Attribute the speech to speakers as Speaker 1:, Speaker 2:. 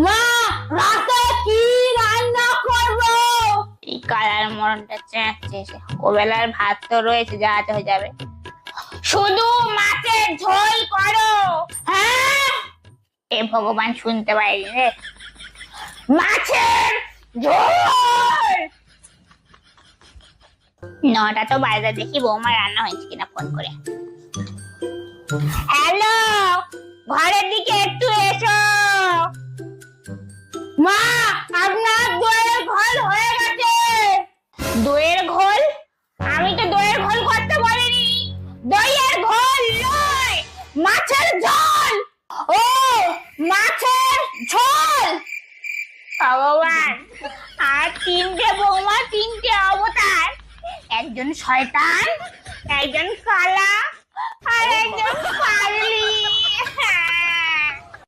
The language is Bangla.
Speaker 1: মা, রাতে কি রান্না করব?
Speaker 2: এই কালার মরণটা চেঁচাচ্ছে, ওবেলার ভাত তো রয়েছে, যা আছে হয়ে যাবে। শুধু মাছের ঝোল করো।
Speaker 1: হ্যাঁ,
Speaker 2: এ ভগবান, শুনতে পাইনি রে। মাছের ঝোল। নটা তো বাজে, দেখি বৌমা রান্না হয়েছে কিনা ফোন করে। হ্যালো, ঘরের দিকে একটু এসো।
Speaker 1: মা, আপনার দইয়ের ঘোল হয়ে গেছে।
Speaker 2: দইয়ের ঘোল? আমি তো দইয়ের ঘোল করতে বলিনি। দইয়ের ঘোল নয়, মাছের ঝোল।
Speaker 1: ও, মাছের ঝোল।
Speaker 2: ভগবান, আর তিনটে বৌমা, তিনটে অবতার। একজন শয়তান, একজন কালা, আর একজন পাগলি।